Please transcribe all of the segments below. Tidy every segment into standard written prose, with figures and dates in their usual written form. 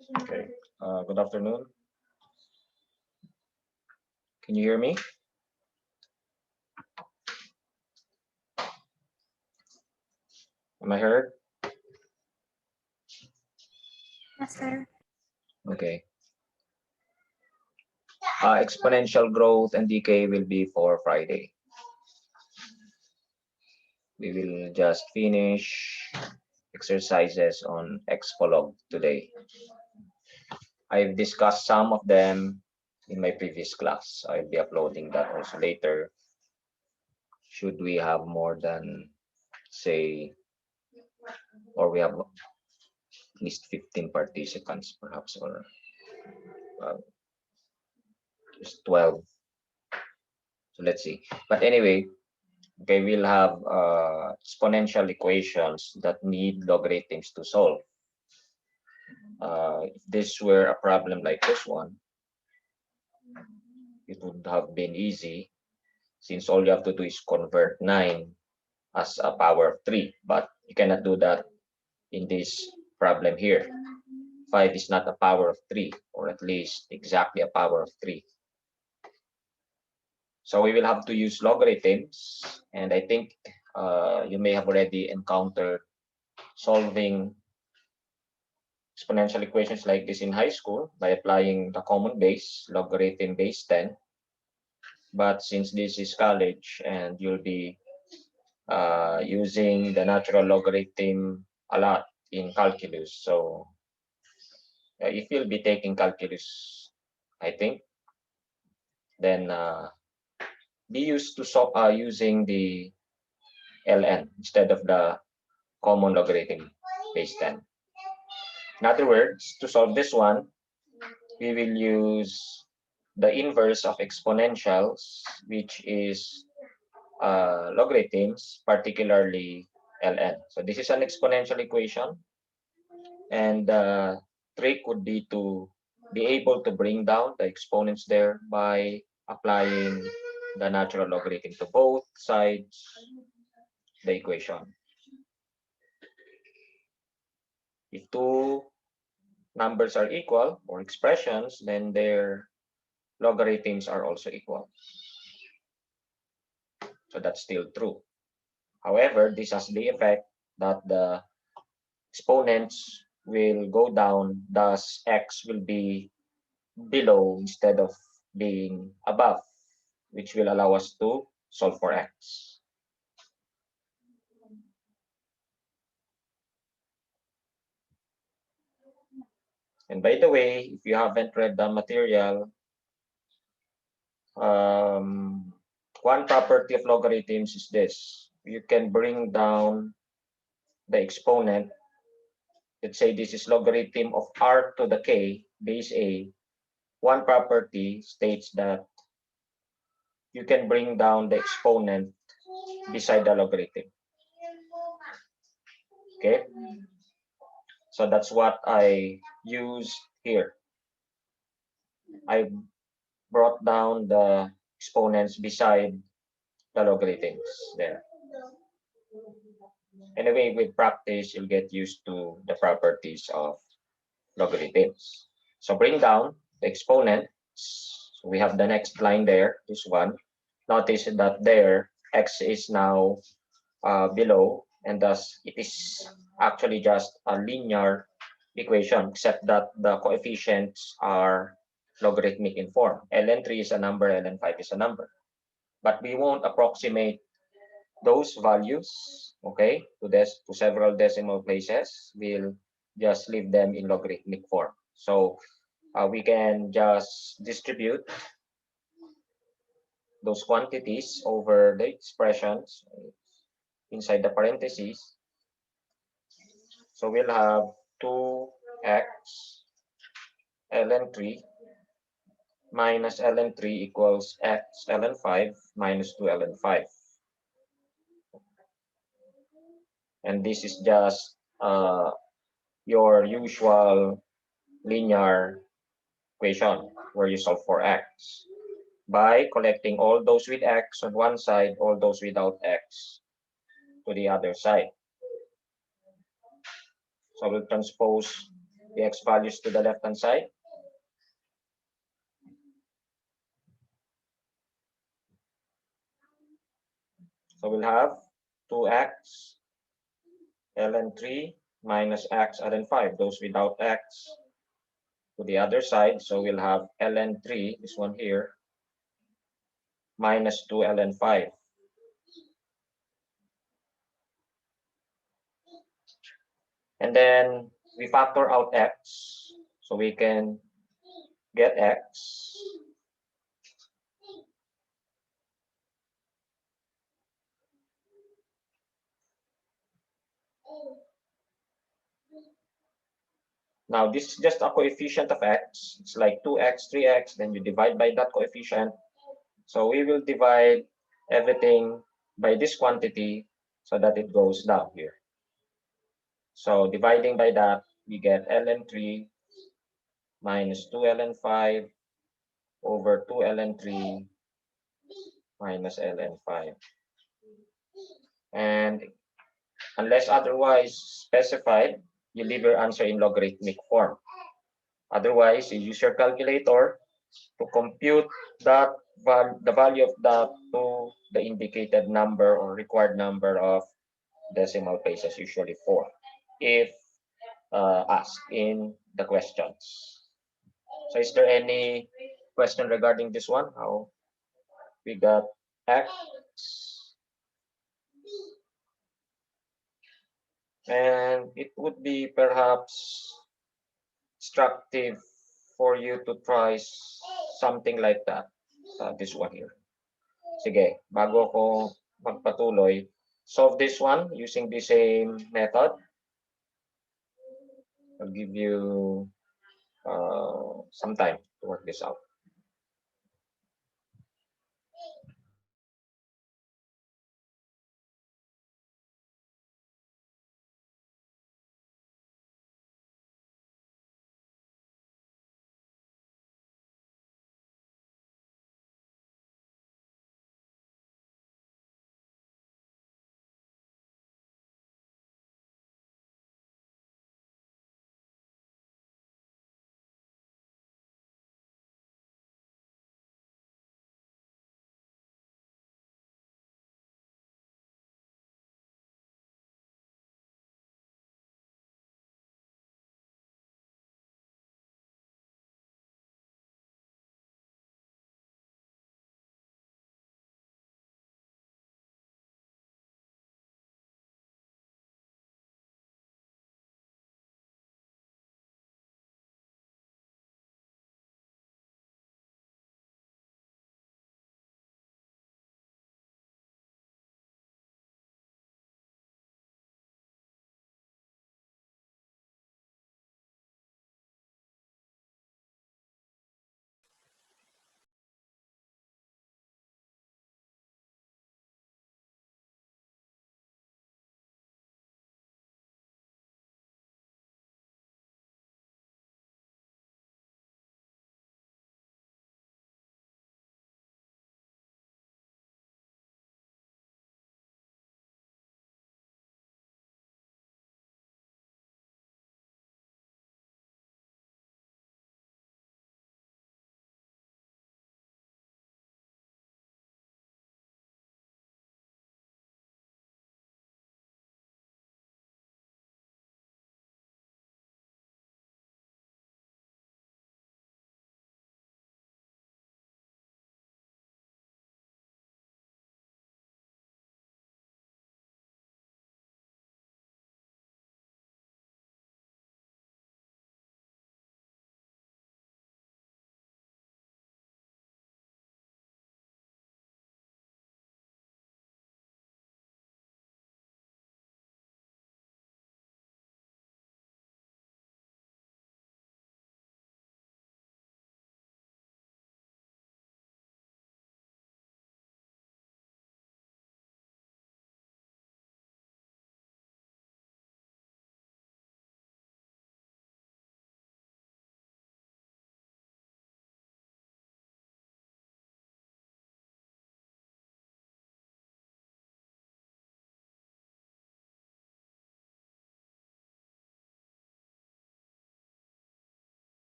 Okay. Good afternoon. Can you hear me? Am I heard? Yes, sir. Okay. Exponential growth and decay will be for Friday. We will just finish exercises on Exfolog today. I've discussed some of them in my previous class. I'll be uploading that also later. Should we have more than, say, or we have at least 15 participants perhaps, or uh, just 12. So let's see. But anyway, okay, we'll have exponential equations that need logarithms to solve. If this were a problem like this one, it would have been easy since all you have to do is convert 9 as a power of 3. But you cannot do that in this problem here. 5 is not a power of 3, or at least exactly a power of 3. So we will have to use logarithms, and I think you may have already encountered solving exponential equations like this in high school by applying the common base, logarithm base 10. But since this is college and you'll be using the natural logarithm a lot in calculus, so if you'll be taking calculus, I think, then be used to using the ln instead of the common logarithm base 10. In other words, to solve this one, we will use the inverse of exponentials, which is logarithms, particularly ln. So this is an exponential equation, and the trick would be to be able to bring down the exponents there by applying the natural logarithm to both sides the equation. If two numbers are equal, or expressions, then their logarithms are also equal. So that's still true. However, this has the effect that the exponents will go down, thus x will be below instead of being above, which will allow us to solve for x. And by the way, if you haven't read the material, one property of logarithms is this. You can bring down the exponent. Let's say this is logarithm of r to the k base a. One property states that you can bring down the exponent beside the logarithm. Okay, so that's what I use here. I brought down the exponents beside the logarithms there. Anyway, with practice, you'll get used to the properties of logarithms. So bring down the exponents. So we have the next line there, this one. Notice that there, x is now below, and thus it is actually just a linear equation, except that the coefficients are logarithmic in form. ln3 is a number, ln5 is a number. But we won't approximate those values, okay, to several decimal places. We'll just leave them in logarithmic form. So we can just distribute those quantities over the expressions inside the parentheses. So we'll have 2x ln3 minus ln3 equals x ln5 minus 2 ln5. And this is just your usual linear equation where you solve for x by collecting all those with x on one side, all those without x to the other side. So we'll transpose the x values to the left-hand side. So we'll have 2x ln 3 minus x ln 5. Those without x to the other side. So we'll have ln 3, this one here, minus 2 ln 5. And then we factor out x. So we can get x. Now, this is just a coefficient of x. It's like 2x, 3x, then you divide by that coefficient. So we will divide everything by this quantity so that it goes down here. So dividing by that, we get ln 3 minus 2 ln 5 over 2 ln 3 minus ln 5. And unless otherwise specified, you leave your answer in logarithmic form. Otherwise, you use your calculator to compute that the value of that to the indicated number or required number of decimal places, usually 4, if asked in the questions. So is there any question regarding this one? How we got x? And it would be perhaps instructive for you to try something like that. This one here. Sige, bago ko magpatuloy, solve this one using the same method. I'll give you some time to work this out.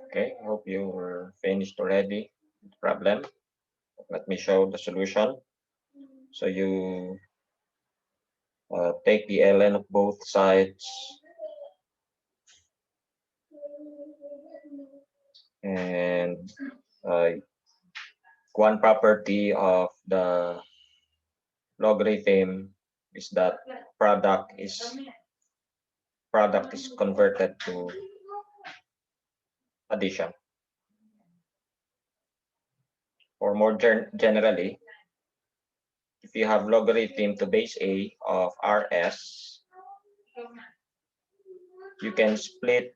Okay, hope you were finished already with the problem. Let me show the solution. So you take the ln of both sides and one property of the logarithm is that product is converted to addition. Or more generally, if you have logarithm to base a of rs, you can split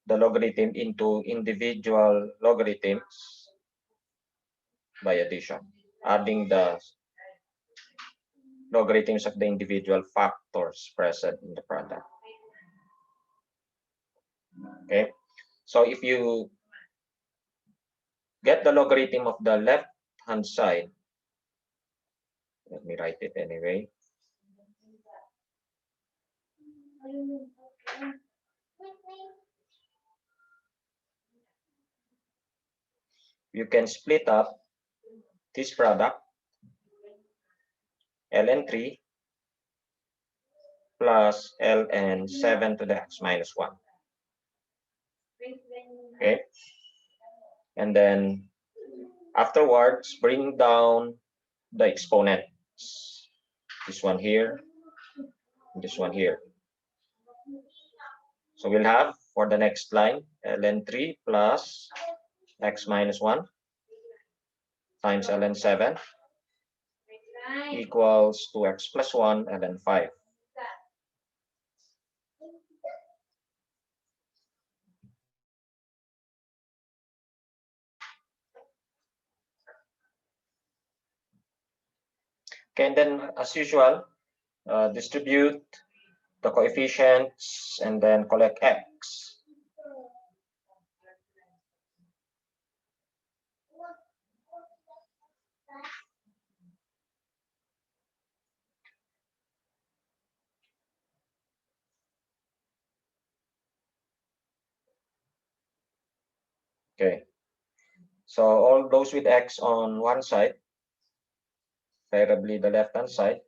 the logarithm into individual logarithms by addition, adding the logarithms of the individual factors present in the product. Okay, so if you get the logarithm of the left hand side, let me write it anyway. You can split up this product ln3 plus ln 7 to the x minus 1. Okay, and then afterwards bring down the exponents, this one here, this one here. So we'll have for the next line ln3 plus x minus 1 times ln 7 equals 2x plus 1 ln 5. Okay, and then as usual, distribute the coefficients and then collect x. Okay, so all those with x on one side, preferably the left hand side,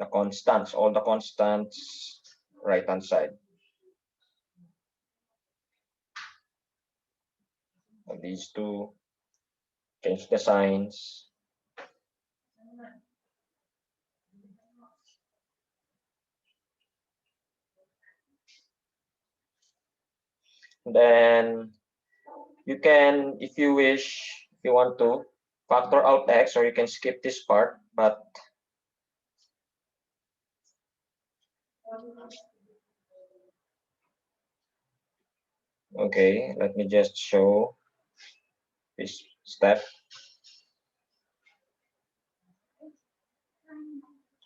the constants, all the constants right hand side. And these two, change the signs. Then you can, if you wish, if you want to, factor out x, or you can skip this part, but okay, let me just show this step.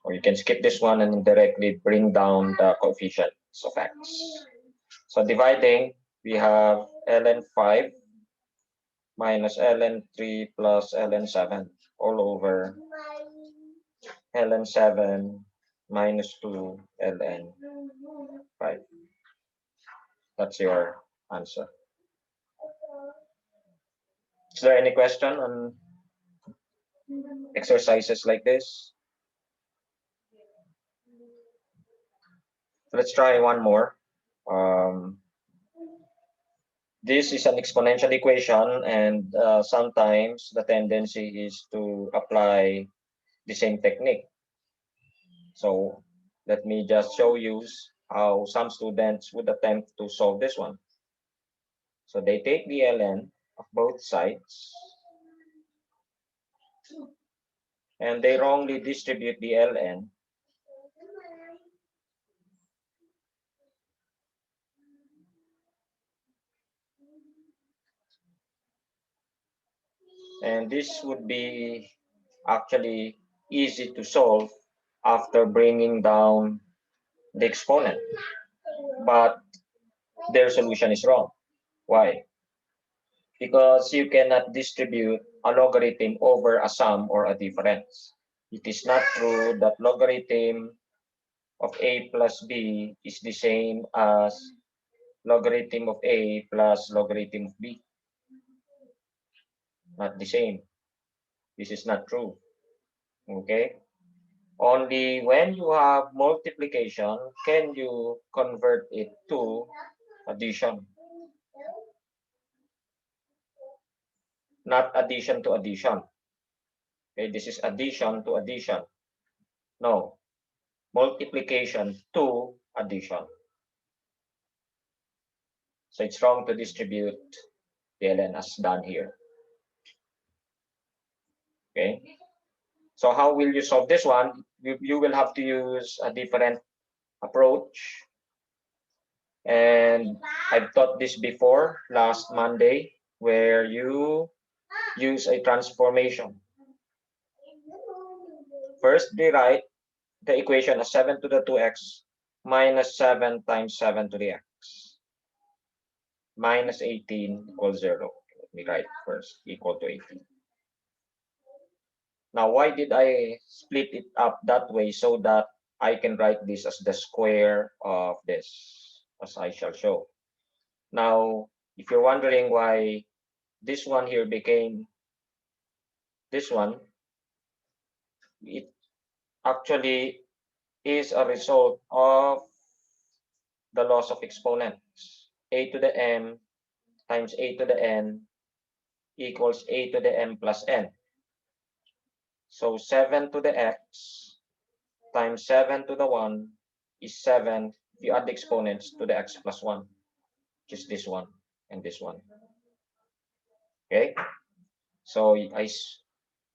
Or you can skip this one and directly bring down the coefficients of x. So dividing, we have ln 5 minus ln 3 plus ln 7 all over ln 7 minus 2 ln 5. That's your answer. Is there any question on exercises like this? Let's try one more. This is an exponential equation, and sometimes the tendency is to apply the same technique. So let me just show you how some students would attempt to solve this one. So they take the ln of both sides and they wrongly distribute the ln and this would be actually easy to solve after bringing down the exponent, but their solution is wrong. Why? Because you cannot distribute a logarithm over a sum or a difference. it is not true that logarithm of a plus b is the same as logarithm of a plus logarithm of b. Not the same. This is not true. Okay? Only when you have multiplication can you convert it to addition. Not addition to addition. Okay, this is addition to addition. No, multiplication to addition. So it's wrong to distribute the ln as done here. Okay. So how will you solve this one? You will have to use a different approach. And I've taught this before last Monday, where you use a transformation. First, rewrite the equation as 7 to the 2x minus 7 times 7 to the x minus 18 equals 0. Let me write first equal to 18. Now, why did I split it up that way? So that I can write this as the square of this, as I shall show. Now, if you're wondering why this one here became this one, it actually is a result of the loss of exponents. A to the m times a to the n equals a to the m plus n. So 7 to the x times 7 to the 1 is 7 if you add the exponents to the x plus 1, which is this one and this one. Okay? So I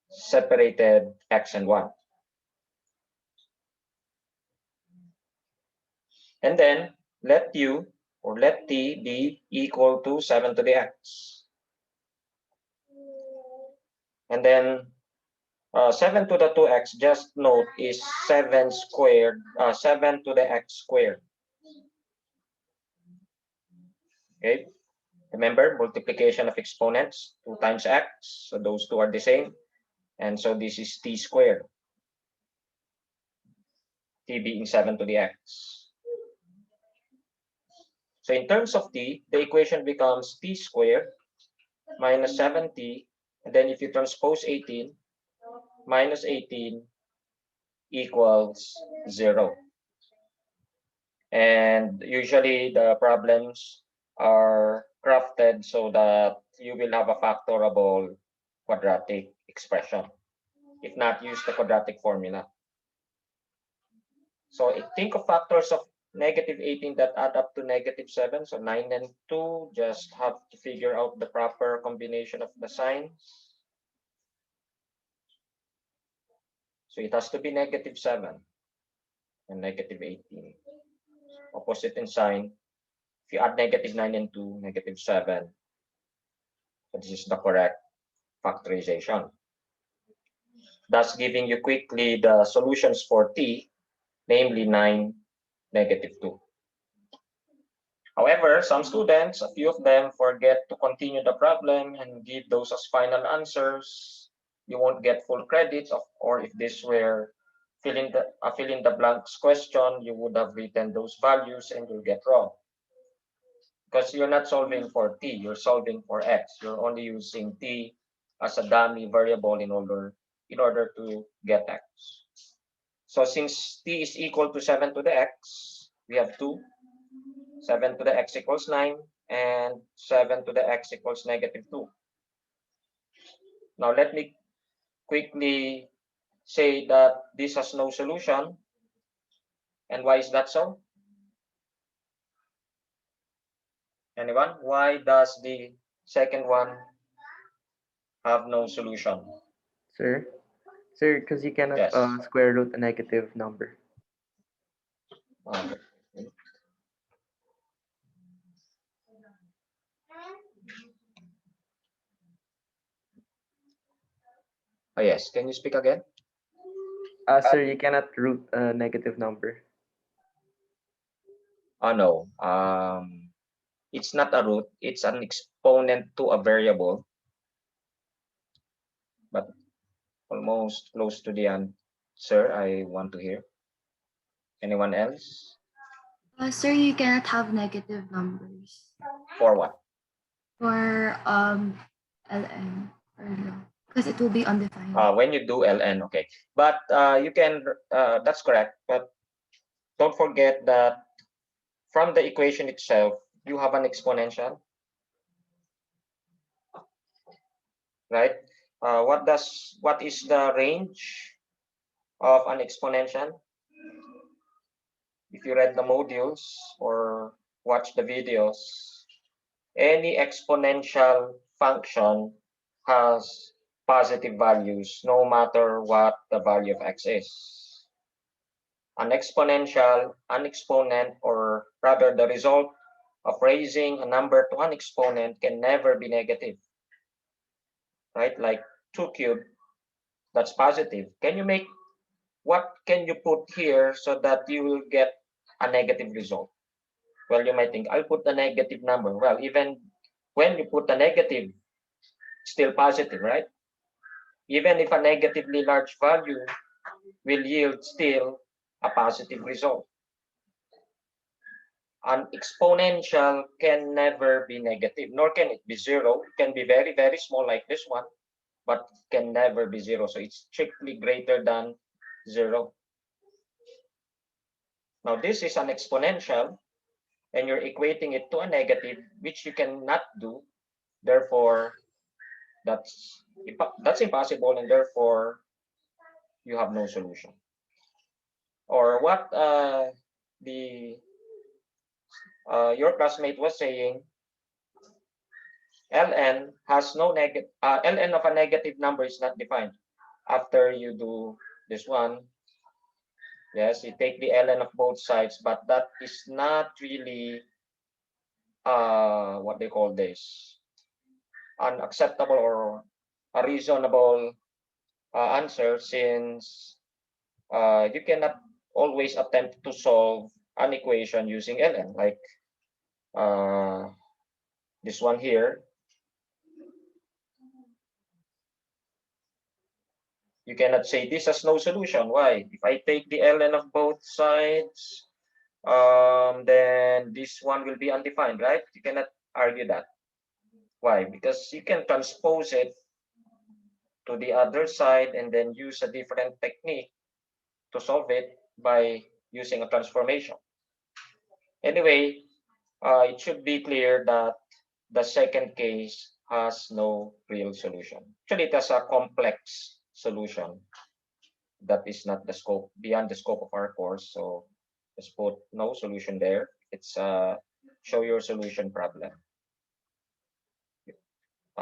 separated x and 1. And then let u or let t be equal to 7 to the x. And then 7 to the 2x, just note, is 7 squared, 7 to the x squared. Okay? Remember, multiplication of exponents, 2 times x, so those two are the same. And so this is t squared, t being 7 to the x. So in terms of t, the equation becomes t squared minus 7t, and then if you transpose 18, minus 18 equals 0. And usually the problems are crafted so that you will have a factorable quadratic expression. If not, use the quadratic formula. So think of factors of negative 18 that add up to negative 7. So 9 and 2, just have to figure out the proper combination of the signs. So it has to be negative 7 and negative 18. Opposite in sign. If you add negative 9 and 2, negative 7, so this is the correct factorization. Thus giving you quickly the solutions for t, namely 9, negative 2. However, some students, a few of them, forget to continue the problem and give those as final answers. You won't get full credit, or if this were fill in the blanks question, you would have written those values and you'll get wrong. Because you're not solving for t, you're solving for x. You're only using t as a dummy variable in order to get x. So since t is equal to 7 to the x, we have 2. 7 to the x equals 9, and 7 to the x equals negative 2. Now let me quickly say that this has no solution. And why is that so? Anyone? Why does the second one have no solution? Sir? Sir, because you cannot Yes. square root a negative number. Okay. Oh, yes. Can you speak again? Sir, you cannot root a negative number. Oh, no. It's not a root. It's an exponent to a variable, but almost close to the end. Sir, I want to hear. Anyone else? Sir, you cannot have negative numbers For what? for LN or no, because it will be undefined. When you do ln, okay. But you can, that's correct. But don't forget that from the equation itself, you have an exponential, right? What is the range of an exponential? If you read the modules or watch the videos, any exponential function has positive values no matter what the value of x is. An exponential, an exponent, or rather the result of raising a number to an exponent can never be negative, right? Like 2 cubed, that's positive. What can you put here so that you will get a negative result? Well, you might think, I'll put the negative number. Well, even when you put a negative, still positive, right? Even if a negatively large value will yield still a positive result. An exponential can never be negative, nor can it be zero. It can be very, very small like this one, but can never be zero. So it's strictly greater than zero. Now this is an exponential, and you're equating it to a negative, which you cannot do. Therefore, that's impossible, and therefore you have no solution. Or what your classmate was saying, ln has no negative, ln of a negative number is not defined. After you do this one, yes, you take the ln of both sides, but that is not really what they call this, unacceptable or a reasonable answer, since you cannot always attempt to solve an equation using ln, like this one here. You cannot say this has no solution. Why? If I take the ln of both sides, then this one will be undefined, right? You cannot argue that. Why? Because you can transpose it to the other side and then use a different technique to solve it by using a transformation. Anyway, it should be clear that the second case has no real solution. Actually, it has a complex solution that is not the scope, beyond the scope of our course. So just put no solution there. It's a show your solution problem.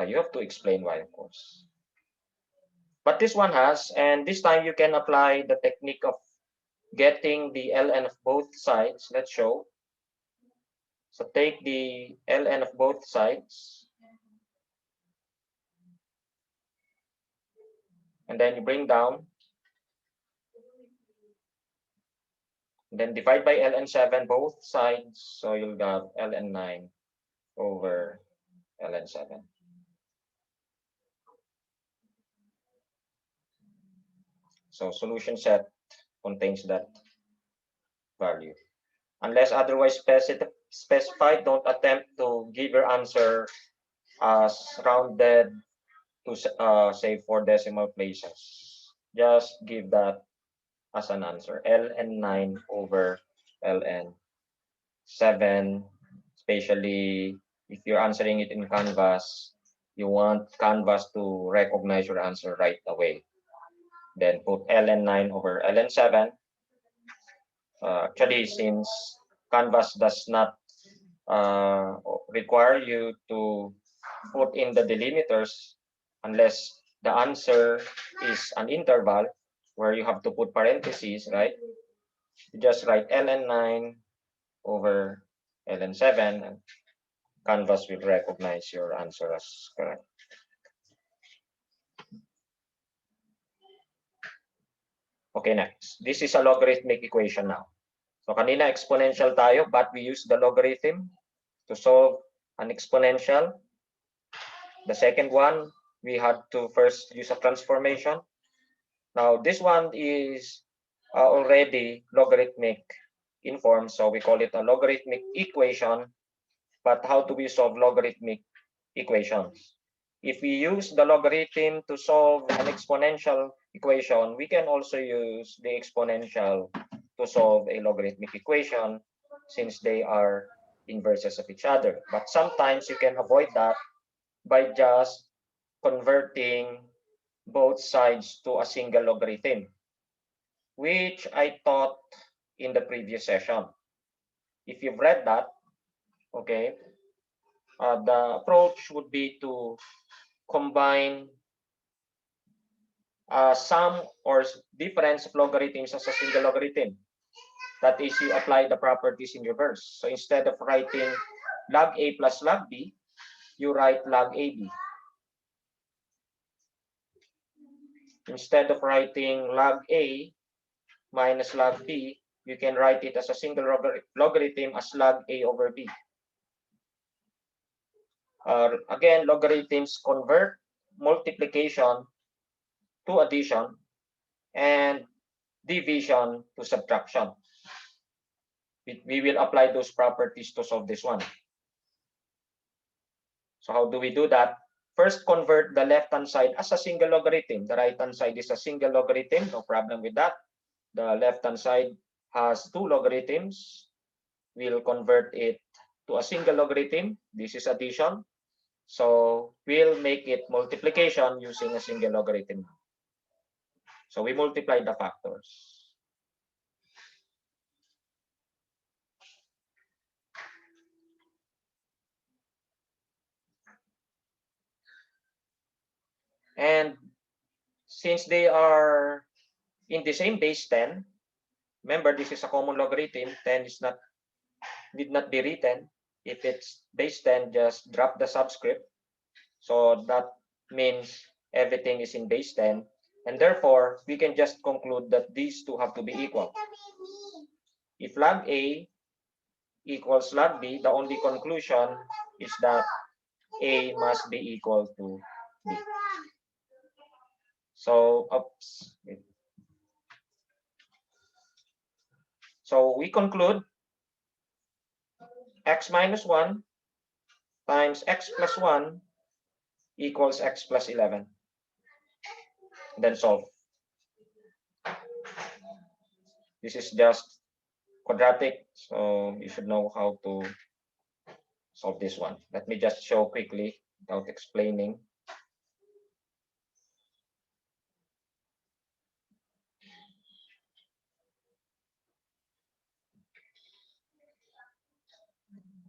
You have to explain why, of course. But this one has, and this time you can apply the technique of getting the ln of both sides. Let's show. So take the ln of both sides, and then you bring down, and then divide by ln7 both sides, so you'll have ln9 over ln7. So solution set contains that value. Unless otherwise specified, don't attempt to give your answer as rounded to say 4 decimal places. Just give that as an answer. ln9 over ln7, especially if you're answering it in Canvas, you want Canvas to recognize your answer right away. Then put ln9 over ln7. Actually, since Canvas does not require you to put in the delimiters unless the answer is an interval where you have to put parentheses, right? You just write ln9 over ln7, and Canvas will recognize your answer as correct. Okay, next. This is a logarithmic equation now. So kanina exponential tayo, but we use the logarithm to solve an exponential. The second one, we had to first use a transformation. Now, this one is already logarithmic in form, so we call it a logarithmic equation. But how do we solve logarithmic equations? If we use the logarithm to solve an exponential equation, we can also use the exponential to solve a logarithmic equation, since they are inverses of each other. But sometimes you can avoid that by just converting both sides to a single logarithm, which I taught in the previous session. If you've read that, okay, the approach would be to combine sum or difference of logarithms as a single logarithm. That is, you apply the properties in reverse. So instead of writing log A plus log B, you write log AB. Instead of writing log A minus log B, you can write it as a single logarithm as log A over B. Again, logarithms convert multiplication to addition and division to subtraction. We will apply those properties to solve this one. So how do we do that? First, convert the left-hand side as a single logarithm. The right-hand side is a single logarithm, no problem with that. The left-hand side has two logarithms. We'll convert it to a single logarithm. This is addition. So we'll make it multiplication using a single logarithm. So we multiply the factors. And since they are in the same base 10, remember this is a common logarithm, 10 need not be written. If it's base 10, just drop the subscript. So that means everything is in base 10. And therefore, we can just conclude that these two have to be equal. If log A equals log B, the only conclusion is that A must be equal to B. So, oops. So we conclude x minus 1 times x plus 1 equals x plus 11. Then solve. This is just quadratic, so you should know how to solve this one. Let me just show quickly without explaining.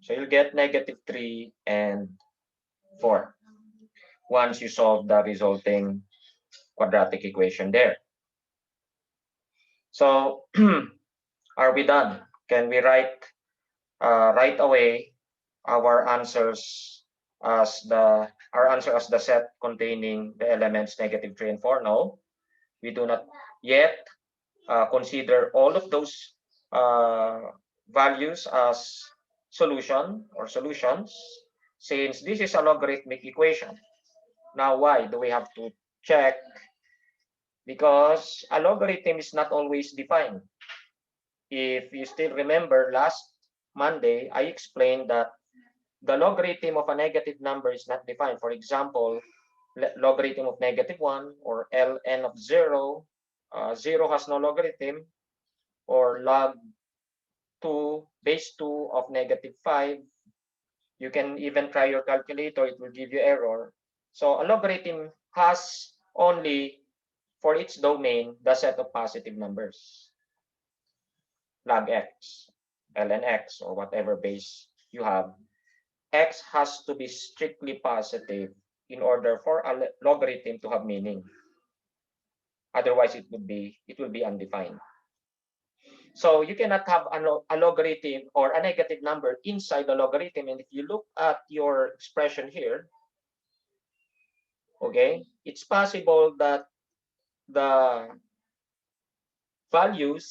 So you'll get -3 and 4 once you solve the resulting quadratic equation there. So are we done? Can we write right away our answers as the set containing the elements -3 and 4? No, we do not yet consider all of those values as solution or solutions, since this is a logarithmic equation. Now, why do we have to check? Because a logarithm is not always defined. If you still remember, last Monday, I explained that the logarithm of a negative number is not defined. For example, logarithm of -1 or ln of 0, 0 has no logarithm, or log 2 base 2 of -5. You can even try your calculator, it will give you error. So a logarithm has only for its domain the set of positive numbers. Log x, ln x, or whatever base you have, x has to be strictly positive in order for a logarithm to have meaning. Otherwise, it will be undefined. So you cannot have a logarithm or a negative number inside the logarithm. And if you look at your expression here, okay, it's possible that the values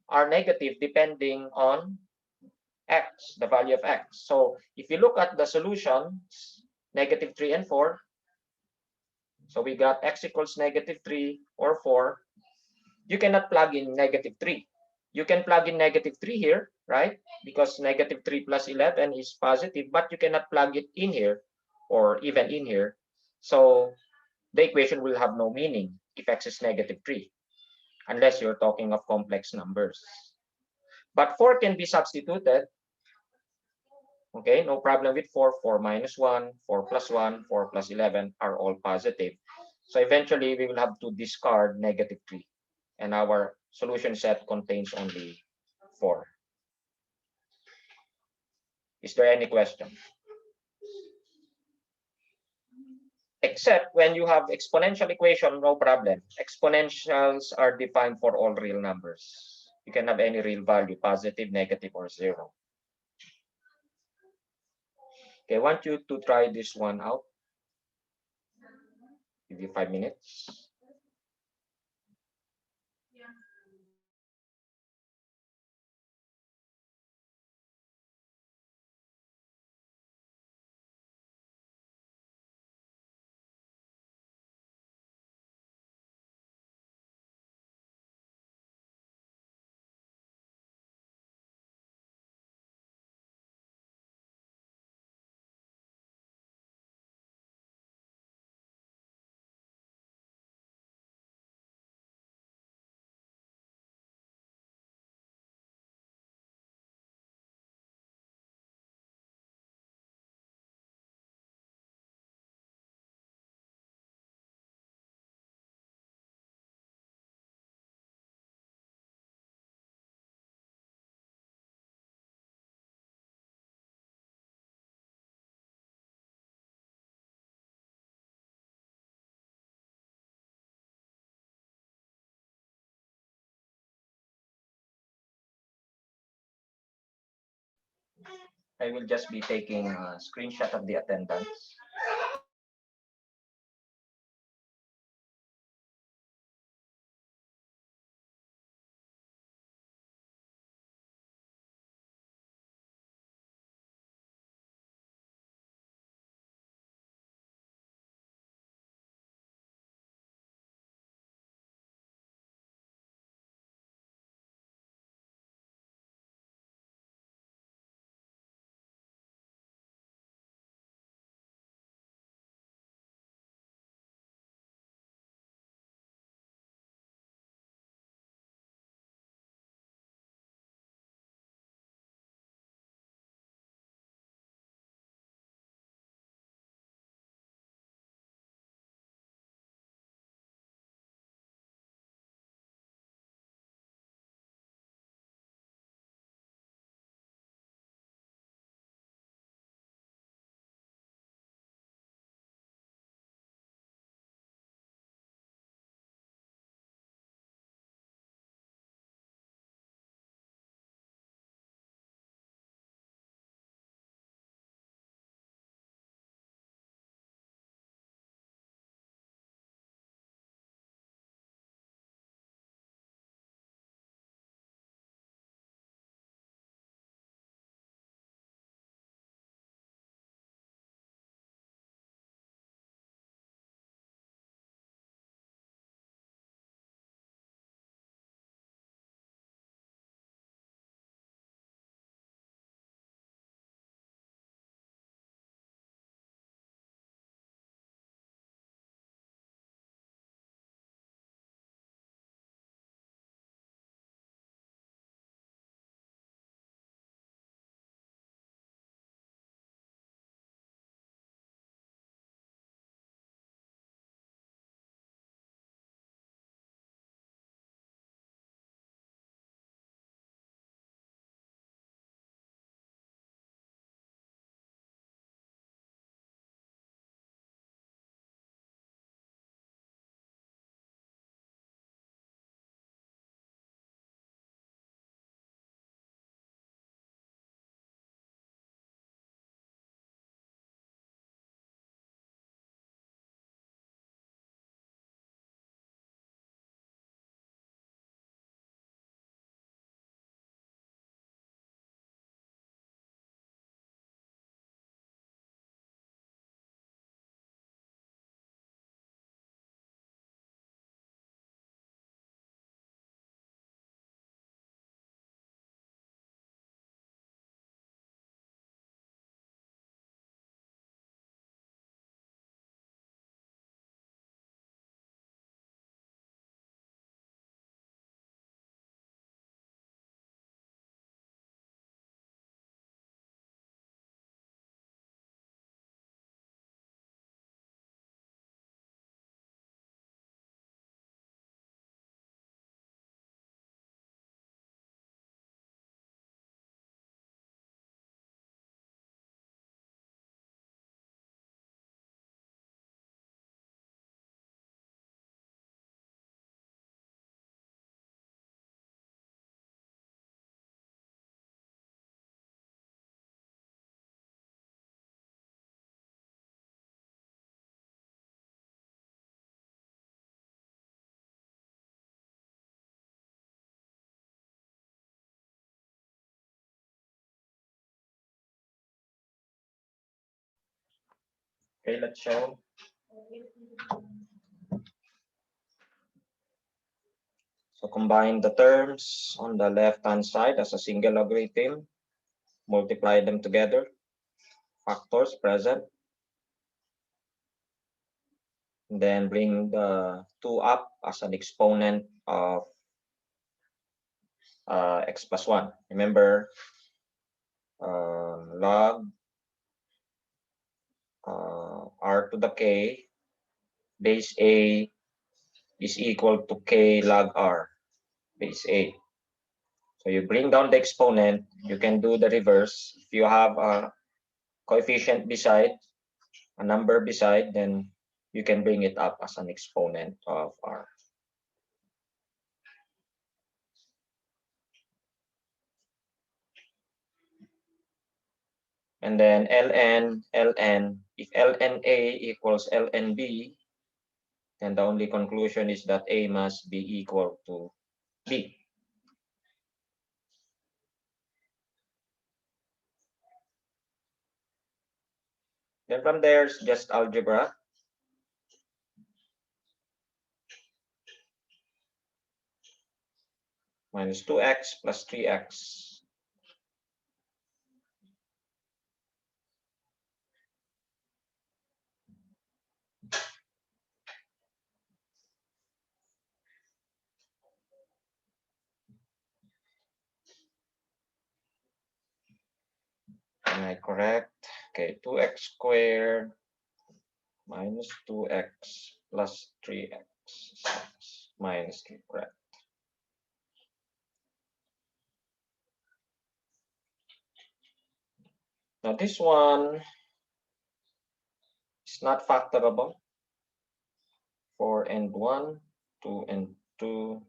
are negative depending on x, the value of x. So if you look at the solutions, -3 and 4, So we got x equals -3 or 4. You cannot plug in -3. You can plug in -3 here, right? Because -3 plus 11 is positive, but you cannot plug it in here or even in here. So the equation will have no meaning if x is -3, unless you're talking of complex numbers. But 4 can be substituted. Okay, no problem with 4. 4 minus 1, 4 plus 1, 4 plus 11 are all positive. So eventually we will have to discard -3. And our solution set contains only 4. Is there any question? Except when you have exponential equation, no problem. Exponentials are defined for all real numbers. You can have any real value, positive, negative, or 0. Okay, I want you to try this one out. Give you 5 minutes. I will just be taking a screenshot of the attendance. Okay, let's show. So combine the terms on the left-hand side as a single logarithm, multiply them together, factors present, and then bring the 2 up as an exponent of x plus 1. Remember, log r to the k base a is equal to k log r base a. So you bring down the exponent, you can do the reverse. If you have a coefficient beside, a number beside, then you can bring it up as an exponent of r. And then ln, if ln A equals ln B, then the only conclusion is that A must be equal to B. Then from there, it's just algebra. Minus 2x plus 3x. Am I correct? Okay, 2x squared minus 2x plus 3x minus 3, correct. Now this one is not factorable. 4 and 1, 2 and 2.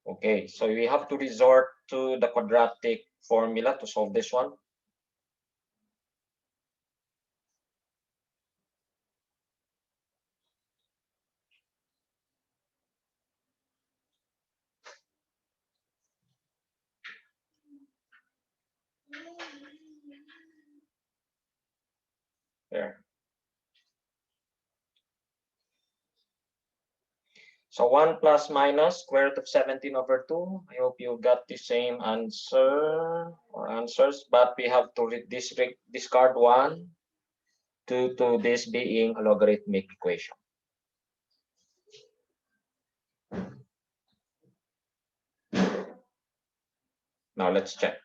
Okay, so we have to resort to the quadratic formula to solve this one. There. So 1 plus minus square root of 17 over 2. I hope you got the same answer or answers, but we have to discard 1 due to this being a logarithmic equation. Now let's check.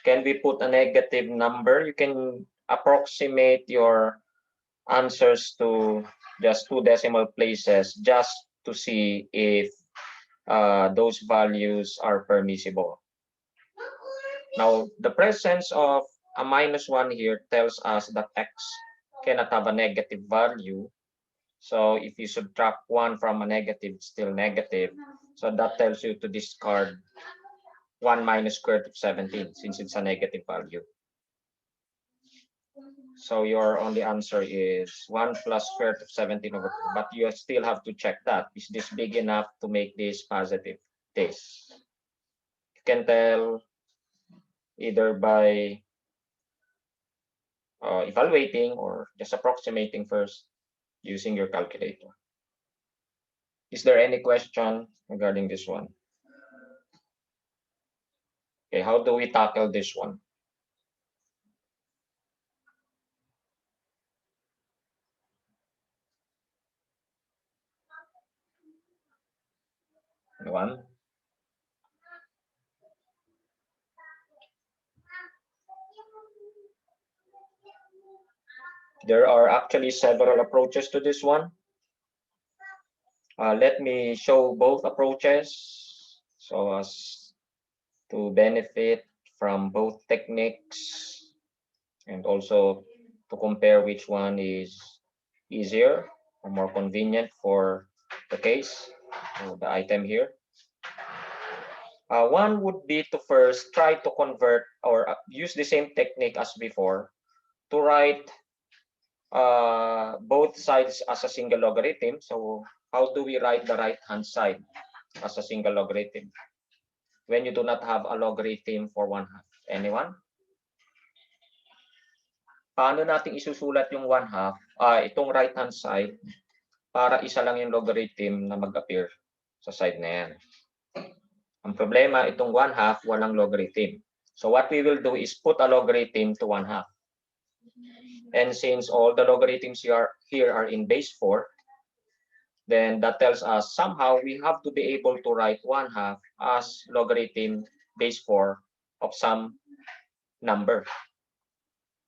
Can we put a negative number? You can approximate your answers to just 2 decimal places just to see if those values are permissible. Now, the presence of a minus 1 here tells us that x cannot have a negative value. So if you subtract 1 from a negative, it's still negative. So that tells you to discard 1 minus square root of 17 since it's a negative value. So your only answer is 1 plus square root of 17 over 2. But you still have to check that. Is this big enough to make this positive? This. You can tell either by evaluating or just approximating first using your calculator. Is there any question regarding this one? Okay, how do we tackle this one? One. There are actually several approaches to this one. Let me show both approaches so as to benefit from both techniques and also to compare which one is easier or more convenient for the case or the item here. One would be to first try to convert or use the same technique as before to write both sides as a single logarithm. So how do we write the right-hand side as a single logarithm when you do not have a logarithm for one half? Anyone? paano natin isusulat yung 1/2, itong right-hand side, para isa lang yung logarithm na mag-appear sa side na yan. Ang problema, itong 1/2, walang logarithm. So what we will do is put a logarithm to 1/2. And since all the logarithms here are in base 4, then that tells us somehow we have to be able to write 1/2 as logarithm base 4 of some number.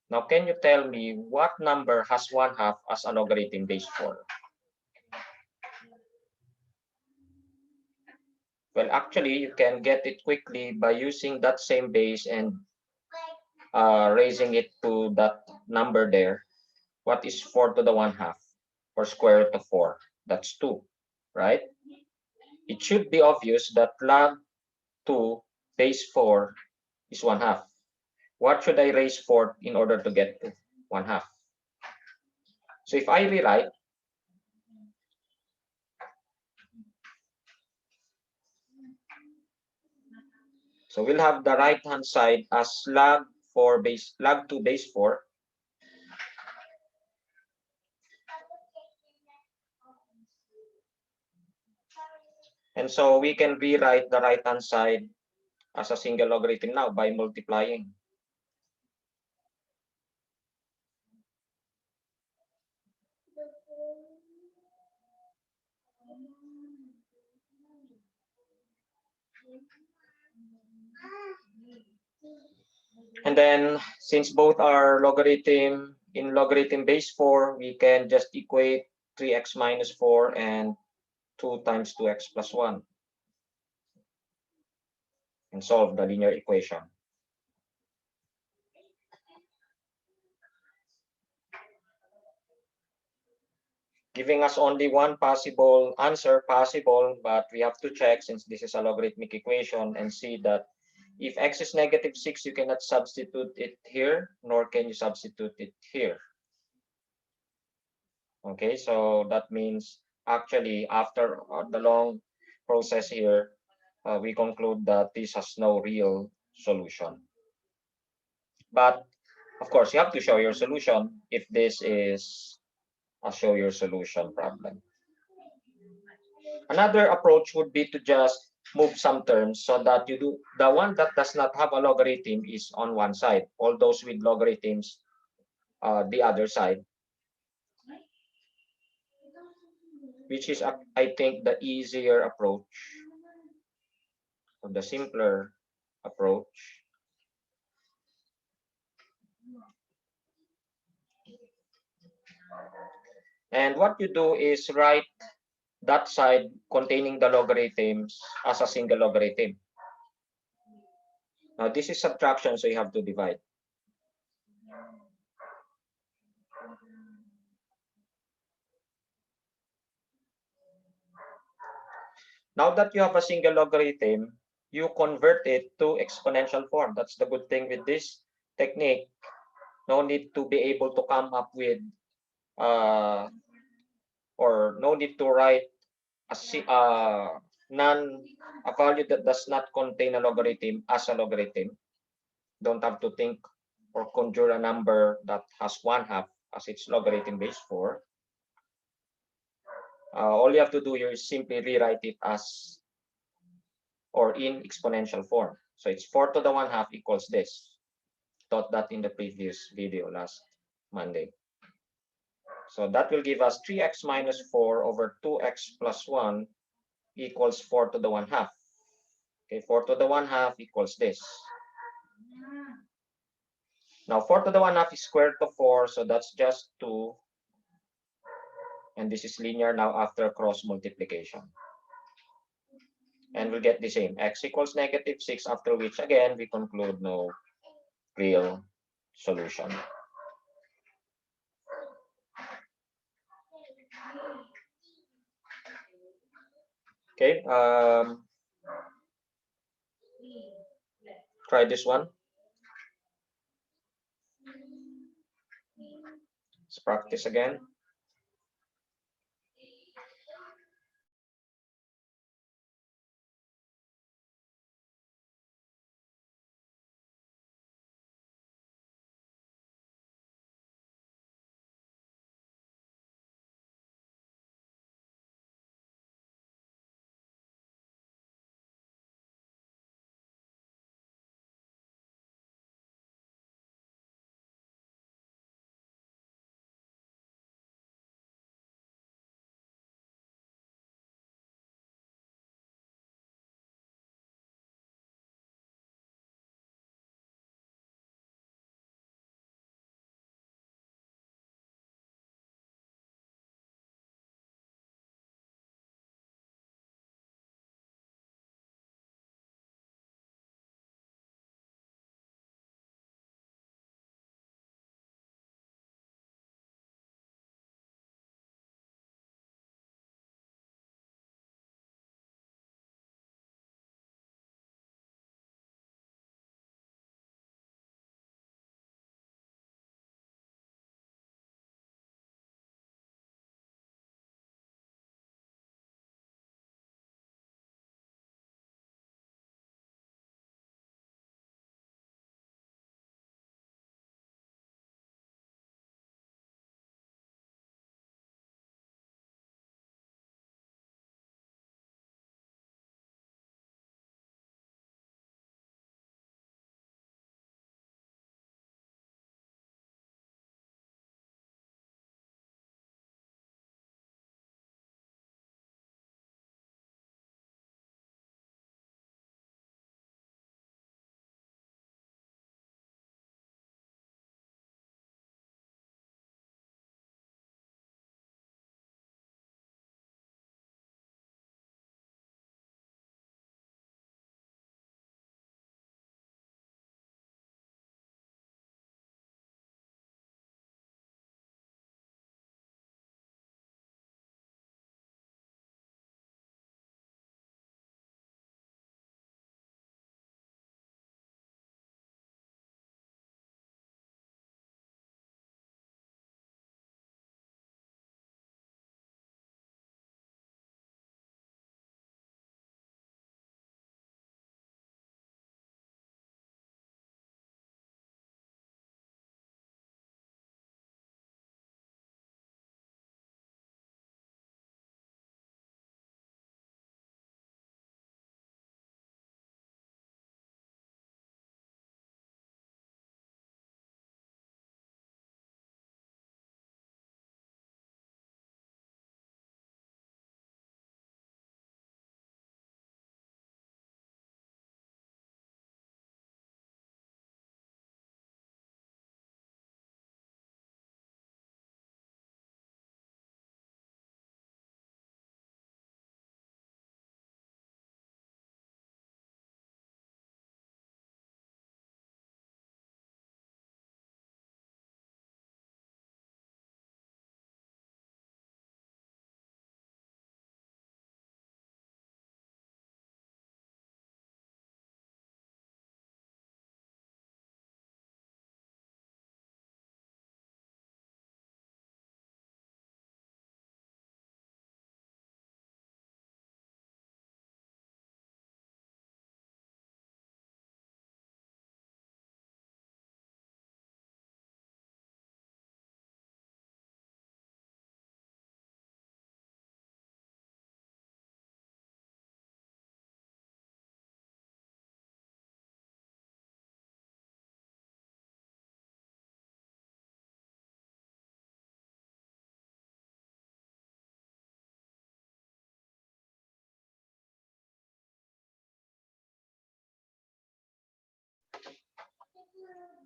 Now, can you tell me what number has 1/2 as a logarithm base 4? Well, actually, you can get it quickly by using that same base and raising it to that number there. What is 4 to the 1/2 or square root of 4? That's 2, right? It should be obvious that log 2 base 4 is 1/2. What should I raise 4 in order to get to 1/2? So if I rewrite, so we'll have the right hand side as log 2 base 4. And so we can rewrite the right hand side as a single logarithm now by multiplying. And then since both are logarithm in logarithm base 4, we can just equate 3x minus 4 and 2 times 2x plus 1 and solve the linear equation. Giving us only one possible answer, but we have to check since this is a logarithmic equation and see that if x is -6, you cannot substitute it here, nor can you substitute it here. Okay, so that means actually after the long process here, we conclude that this has no real solution. But of course, you have to show your solution if this is a show your solution problem. Another approach would be to just move some terms so that you do the one that does not have a logarithm is on one side, all those with logarithms the other side, which is I think the easier approach or the simpler approach. And what you do is write that side containing the logarithms as a single logarithm. Now this is subtraction, so you have to divide. Now that you have a single logarithm, you convert it to exponential form. That's the good thing with this technique. No need to be able to come up with or no need to write a value that does not contain a logarithm as a logarithm. Don't have to think or conjure a number that has 1/2 as its logarithm base 4. All you have to do here is simply rewrite it as or in exponential form. So it's 4 to the 1/2 equals this. Taught that in the previous video last Monday. So that will give us 3x minus 4 over 2x plus 1 equals 4 to the 1/2. Okay, 4 to the 1/2 equals this. Now 4 to the 1/2 is square root of 4, so that's just 2. And this is linear now after cross multiplication. And we'll get the same, x equals -6, after which again we conclude no real solution. Okay, try this one. Let's practice again.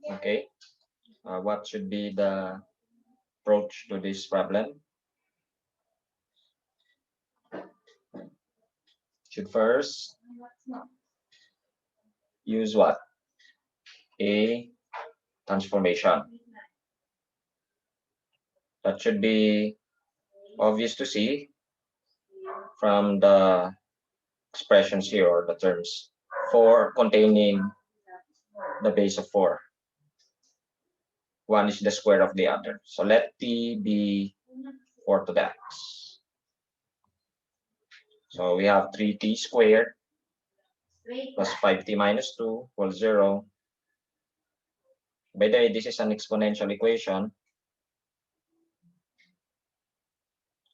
Okay, what should be the approach to this problem? Should first use what? A transformation. That should be obvious to see from the expressions here, or the terms 4 containing the base of 4. One is the square of the other. So let t be 4 to the x. So we have 3t squared plus 5t minus 2 equals 0. By the way, this is an exponential equation.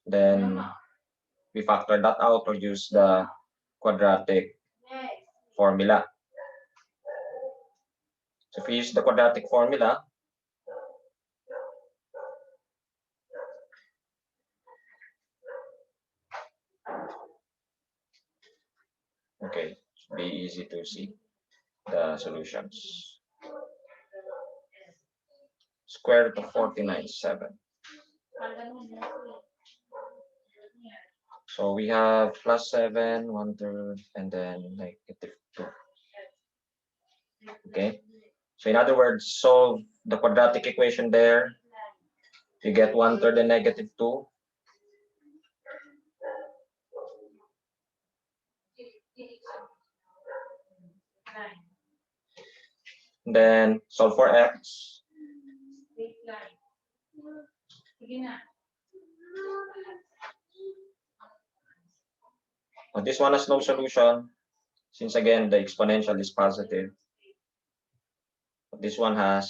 Then we factor that out or use the quadratic formula. So if we use the quadratic formula, okay, it should be easy to see the solutions. Square root of 49 is 7. So we have plus 7, 1/3, and then -2. Okay. So in other words, solve the quadratic equation there. You get 1/3 and -2. Then solve for x. This one has no solution, since again the exponential is positive. But this one has.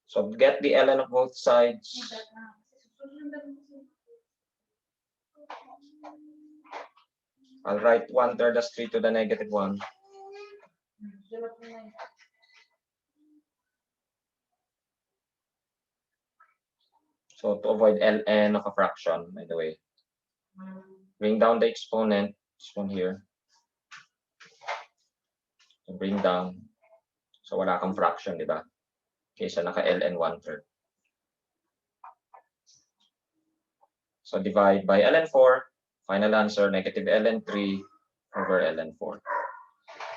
So get the ln of both sides. I'll write 1/3 as 3 to the -1. So to avoid ln of a fraction, by the way, bring down the exponent, this one here. So bring down. So wala kang fraction, di ba? Kaysa naka-ln 1/3. So divide by ln 4. Final answer, -ln 3 over ln 4.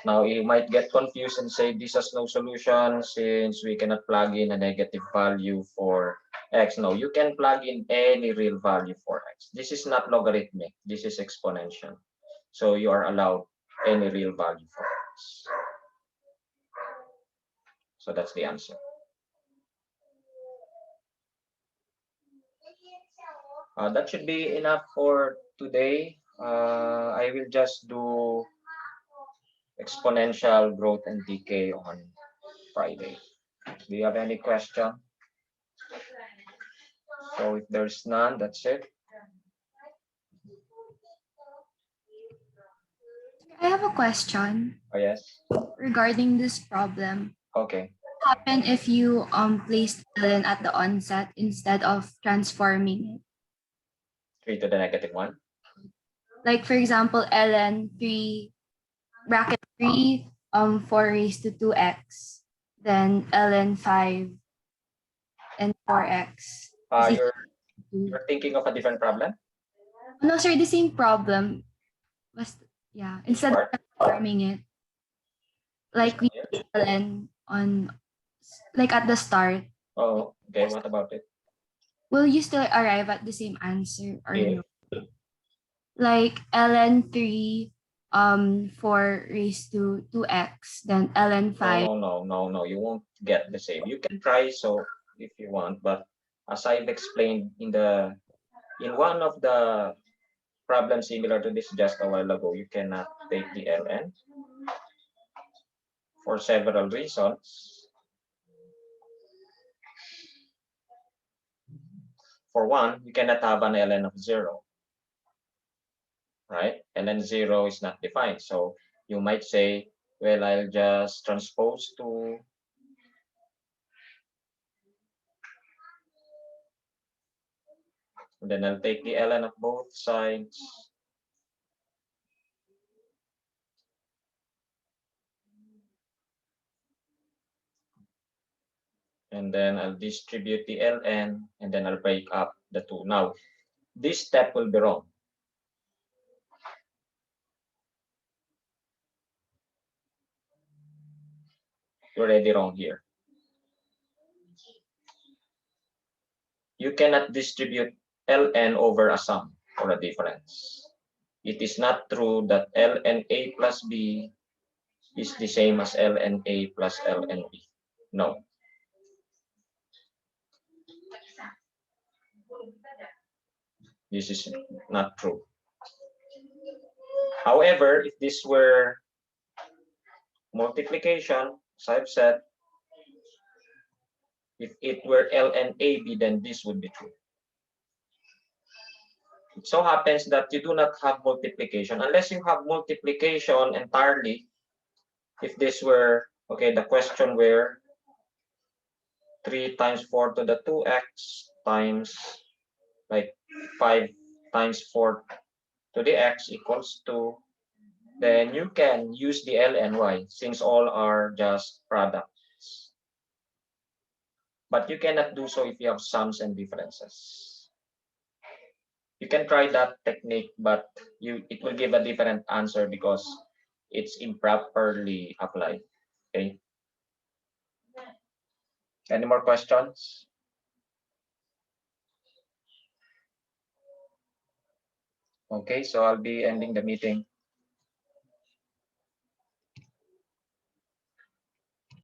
Now you might get confused and say this has no solution since we cannot plug in a negative value for x. No, you can plug in any real value for x. This is not logarithmic, this is exponential. So you are allowed any real value for x. So that's the answer. That should be enough for today. I will just do exponential growth and decay on Friday. Do you have any question? So if there's none, that's it. I have a question Oh, yes. regarding this problem. Okay. What happen if you placed ln at the onset instead of transforming it? 3 to the -1. Like for example, ln 3 bracket 3 4 raised to 2x, then ln 5 and 4x. is You're equal to- thinking of a different problem? No, sir, the same problem. Was instead of Part? transforming it, This like one we here? placed ln on like at the start, Oh, okay. What about it? will you still arrive at the same answer or If no? Like ln 3 4 raised to 2x, then ln 5. no, you won't get the same. You can try so if you want, but as I've explained in one of the problems similar to this just a while ago, you cannot take the ln for several reasons. For one, you cannot have an ln of 0, right? ln 0 is not defined. So you might say, well, I'll just transpose to then I'll take the ln of both sides. and then I'll distribute the ln, and then I'll break up the two. Now, this step will be wrong. You're already wrong here. You cannot distribute ln over a sum or a difference. It is not true that ln A plus B is the same as ln A plus ln B. No. This is not true. However, if this were multiplication, as I've said, if it were ln AB, then this would be true. It so happens that you do not have multiplication. Unless you have multiplication entirely, if this were, okay, the question were 3 times 4 to the 2x times like 5 times 4 to the x equals 2, then you can use the ln y since all are just products. But you cannot do so if you have sums and differences. You can try that technique, but it will give a different answer because it's improperly applied. Okay. Any more questions? Okay, so I'll be ending the meeting.